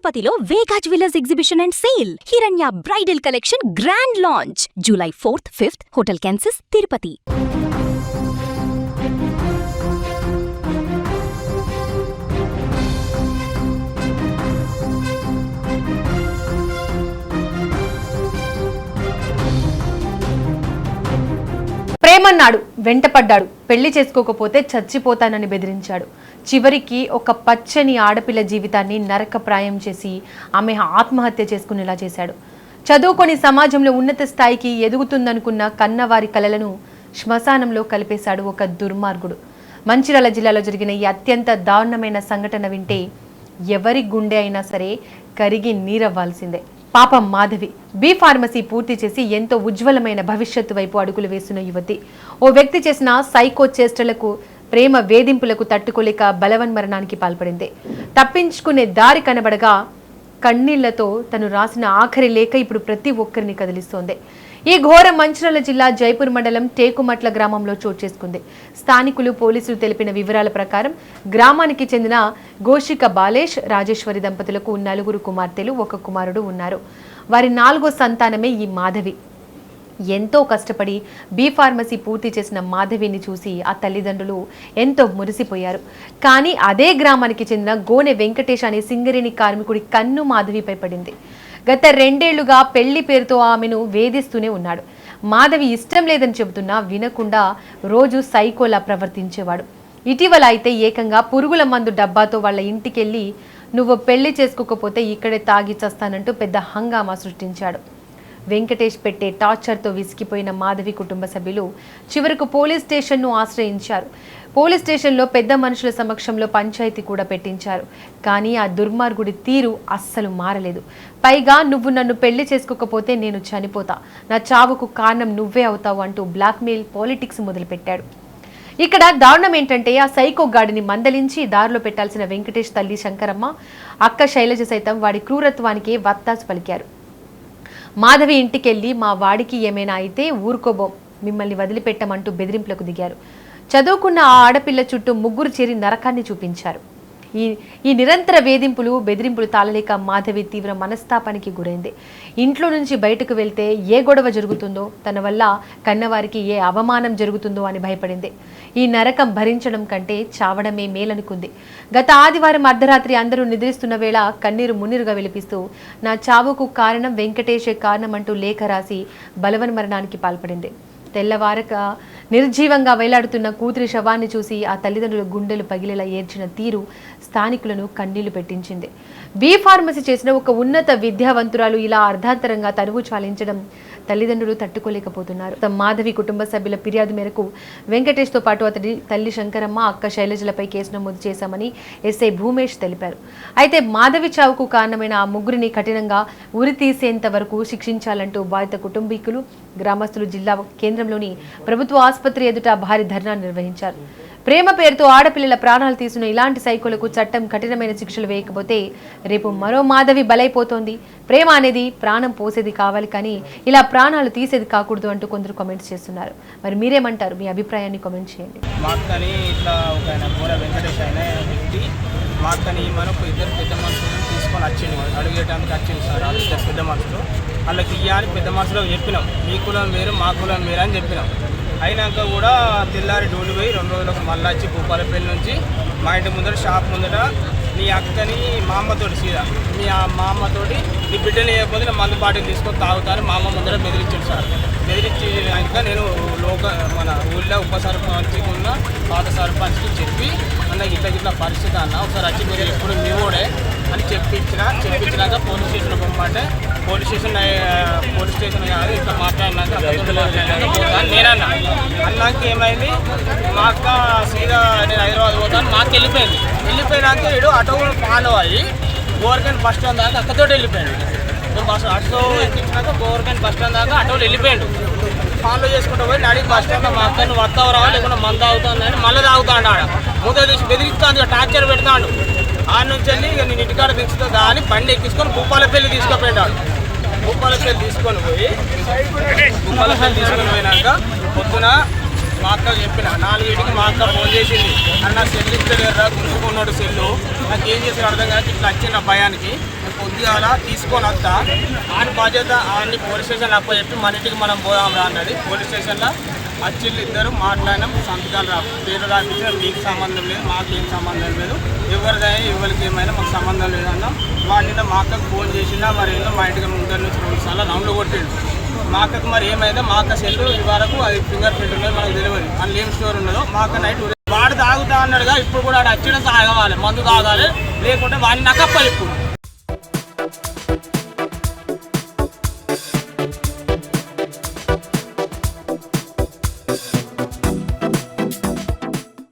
తిరుపతిలో Vega jewellers exhibition and sale. Hiranya bridal collection grand launch July 4th, 5th, Hotel Kansas, Tirupati. ప్రేమన్నాడు, వెంటపడ్డాడు, పెళ్లి చేసుకోకపోతే చచ్చిపోతానని బెదిరించాడు. చివరికి ఒక పచ్చని ఆడపిల్ల జీవితాన్ని నరకప్రాయం చేసి ఆమె ఆత్మహత్య చేసుకునేలా చేశాడు. చదువుకొని సమాజంలో ఉన్నత స్థాయికి ఎదుగుతుందనుకున్న కన్నవారి కలలను శ్మశానంలో కలిపేశాడు ఒక దుర్మార్గుడు. మంచిర్యాల జిల్లాలో జరిగిన ఈ అత్యంత దారుణమైన సంఘటన వింటే ఎవరి గుండె అయినా సరే కరిగి నీరవ్వాల్సిందే. పాపం మాధవి బి ఫార్మసీ పూర్తి చేసి ఎంతో ఉజ్వలమైన భవిష్యత్తు వైపు అడుగులు వేస్తున్న యువతి ఓ వ్యక్తి చేసిన సైకో చేష్టలకు, ప్రేమ వేధింపులకు తట్టుకోలేక బలవన్మరణానికి పాల్పడింది. తప్పించుకునే దారి కనబడగా కన్నీళ్లతో తను రాసిన ఆఖరి లేఖ ఇప్పుడు ప్రతి ఒక్కరిని కదిలిస్తోంది. ఈ ఘోర మంచిర్యాల జిల్లా జైపూర్ మండలం టేకుమట్ల గ్రామంలో చోటు చేసుకుంది. స్థానికులు, పోలీసులు తెలిపిన వివరాల ప్రకారం గ్రామానికి చెందిన గోషిక బాలేష్, రాజేశ్వరి దంపతులకు 4 కుమార్తెలు, 1 కుమారుడు ఉన్నారు. వారి 4వ సంతానమే ఈ మాధవి. ఎంతో కష్టపడి బి ఫార్మసీ పూర్తి చేసిన మాధవిని చూసి ఆ తల్లిదండ్రులు ఎంతో మురిసిపోయారు. కానీ అదే గ్రామానికి చెందిన గోనె వెంకటేష్ అనే సింగరేణి కార్మికుడి కన్ను మాధవిపై పడింది. గత 2 ఏళ్లుగా పెళ్లి పేరుతో ఆమెను వేధిస్తూనే ఉన్నాడు. మాధవి ఇష్టం లేదని చెబుతున్నా వినకుండా రోజు సైకోలా ప్రవర్తించేవాడు. ఇటీవల అయితే ఏకంగా పురుగుల మందు డబ్బాతో వాళ్ళ ఇంటికెళ్ళి నువ్వు పెళ్లి చేసుకోకపోతే ఇక్కడే తాగి చస్తానంటూ పెద్ద హంగామా సృష్టించాడు. వెంకటేష్ పెట్టే టార్చర్తో విసిగిపోయిన మాధవి కుటుంబ సభ్యులు చివరకు పోలీస్ స్టేషన్ను ఆశ్రయించారు. పోలీస్ స్టేషన్లో పెద్ద మనుషుల సమక్షంలో పంచాయతీ కూడా పెట్టించారు. కానీ ఆ దుర్మార్గుడి తీరు అస్సలు మారలేదు. పైగా నువ్వు నన్ను పెళ్లి చేసుకోకపోతే నేను చనిపోతా, నా చావుకు కారణం నువ్వే అవుతావు అంటూ బ్లాక్మెయిల్ పాలిటిక్స్ మొదలుపెట్టాడు. ఇక్కడ దారుణం ఏంటంటే ఆ సైకో గాడిని మందలించి దారిలో పెట్టాల్సిన వెంకటేష్ తల్లి శంకరమ్మ, అక్క శైలజ సైతం వాడి క్రూరత్వానికి వత్తాసు పలికారు. మాధవి ఇంటికెళ్ళి మా వాడికి ఏమైనా అయితే ఊరుకోబోం, మిమ్మల్ని వదిలిపెట్టమంటూ బెదిరింపులకు దిగారు. చదువుకున్న ఆ ఆడపిల్ల చుట్టూ 3 చేరి నరకాన్ని చూపించారు. ఈ నిరంతర బెదిరింపులు తాళలేక మాధవి తీవ్ర మనస్తాపానికి గురైంది. ఇంట్లో నుంచి బయటకు వెళ్తే ఏ గొడవ జరుగుతుందో, తన వల్ల కన్నవారికి ఏ అవమానం జరుగుతుందో అని భయపడింది. ఈ నరకం భరించడం కంటే చావడమే మేలనుకుంది. గత ఆదివారం అర్ధరాత్రి అందరూ నిద్రిస్తున్న వేళ కన్నీరు మున్నీరుగా విలిపిస్తూ నా చావుకు కారణం వెంకటేషే కారణం అంటూ లేఖ రాసి బలవన్మరణానికి పాల్పడింది. తెల్లవారక నిర్జీవంగా వేలాడుతున్న కూతురి శవాన్ని చూసి ఆ తల్లిదండ్రుల గుండెలు పగిలేలా ఏడ్చిన తీరు స్థానికులను కన్నీళ్లు పెట్టించింది. బి ఫార్మసీ చేసిన ఒక ఉన్నత విద్యావంతురాలు ఇలా అర్ధాంతరంగా తనువు చాలించడం తల్లిదండ్రులు తట్టుకోలేకపోతున్నారు. మాధవి కుటుంబ సభ్యుల ఫిర్యాదు మేరకు వెంకటేష్తో పాటు అతడి తల్లి శంకరమ్మ, అక్క శైలజలపై కేసు నమోదు చేశామని ఎస్ఐ భూమేష్ తెలిపారు. అయితే మాధవి చావుకు కారణమైన ఆ 3 కఠినంగా ఉరి తీసేంత వరకు శిక్షించాలంటూ బాధిత కుటుంబీకులు, గ్రామస్తులు జిల్లా కేంద్రంలోని ప్రభుత్వ ఆసుపత్రి ఎదుట భారీ ధర్నా నిర్వహించారు. ప్రేమ పేరుతో ఆడపిల్లల ప్రాణాలు తీసిన ఇలాంటి సైకోలకు చట్టం కఠినమైన శిక్షలు వేయకపోతే రేపు మరో మాధవి బలైపోతోంది. ప్రేమ అనేది ప్రాణం పోసేది కావాలి, కానీ ఇలా ప్రాణాలు తీసేది కాకూడదు అంటూ కొందరు కామెంట్స్ చేస్తున్నారు. మరి మీరేమంటారు? మీ అభిప్రాయాన్ని కామెంట్ చేయండి. మాకని ఇట్లా ఒక వెంకటేష్ అనే వ్యక్తి మాకని మనకు 2 పెద్ద మనుషులను తీసుకొని వచ్చింది, అడిగేయడానికి వచ్చింది సార్. వాళ్ళు 2 పెద్ద మనుషులు, వాళ్ళకి ఇయ్యాలి పెద్ద మనుషులకు చెప్పినాం, మీ కులం వేరు మా కులం వేరు అని చెప్పినాం. అయినాక కూడా తెల్లారి డోలు పోయి 2 రోజులకు మళ్ళీ వచ్చి భూపాలపల్లి నుంచి మా ఇంటి ముందర షాప్ ముందర నీ అక్కని మా అమ్మతోటి సీదా మా అమ్మతోటి నీ బిడ్డని వేయకపోతే మందు బాటిల్ తీసుకొని తాగుతాను మా అమ్మ ముందర బెదిరించాడు సార్. బెదిరించాక నేను మన ఊళ్ళో ఉప సర్పంచ్కి ఉన్న పాత సర్పంచ్కి చెప్పి అన్న ఇట్లా పరిస్థితి అన్న ఒకసారి వచ్చి మీరు ఎప్పుడు మీ ఓడే అని చెప్పించినాక పోలీస్ స్టేషన్ పంపంటే పోలీస్ స్టేషన్ కాదు ఇట్లా మాట్లాడినాక నేనన్నా అన్నాక ఏమైంది, మా అక్క సీదా నేను హైదరాబాద్ పోతాను మాకు వెళ్ళిపోయినాక వీడు ఆటో ఫాలో అయ్యి గోవర్గన్ బస్ స్టాండ్ దాకా అక్కతోటి వెళ్ళిపోయాడు. ఆటో ఎక్కించినాక గోవర్గన్ బస్ స్టాండ్ దాకా ఆటోలు వెళ్ళిపోయాడు. ఫాలో చేసుకుంటూ పోయి నడి బస్ స్టాండ్ మా అక్కని వస్తావు రావా లేకుండా మందు అవుతుందని మళ్ళీ తాగుతాడు. ఆడ ముద్ద తీసి బెదిరిస్తాను, టార్చర్ పెడతాడు. ఆ నుంచి వెళ్ళి ఇక నేను ఇంటికాడ దించుతుందా అని బండి ఎక్కించుకొని భూపాలపల్లి తీసుకుపోయినాడు. భూపాలపల్లి తీసుకొని పోయినాక పొద్దున మా అక్క చెప్పిన 4 మా అక్క ఫోన్ చేసింది అని నా సెల్ ఇస్తలేరురా గుంజుకున్నాడు సెల్లు నాకు ఏం చేసిన అర్థం కాదు ఇట్లా వచ్చిన భయానికి కొద్దిగా తీసుకొని వస్తా ఆయన బాధ్యత ఆయన్ని పోలీస్ స్టేషన్ అప్ప చెప్పి మన ఇంటికి మనం పోదాం రా అన్నది పోలీస్ స్టేషన్లో వచ్చిళ్ళు ఇద్దరు మాట్లాడినాం సంతకాలు రా పేరు రాపించిన మీకు సంబంధం లేదు మాకేం సంబంధం లేదు ఎవరికి ఏమైనా మాకు సంబంధం లేదన్నాం వాడిని మా అక్కకు ఫోన్ చేసినా మరి ఏందో మా ఇంటికి ముందర నుంచి 2 సార్లు రౌండ్లు కొట్టిండు మా అక్కకు మరి ఏమైందో మా అక్క సెల్లు ఈ వరకు అది ఫింగర్ ప్రింట్ ఉన్నది మనకు తెలియదు అందులో ఏం స్టోర్ ఉన్నదో మా అక్క నైట్ వాడు తాగుతా అన్నాడుగా ఇప్పుడు కూడా వాడు వచ్చిన తాగవాలి మందు తాగాలి లేకుంటే వాడిని నకప్ప ఇప్పుడు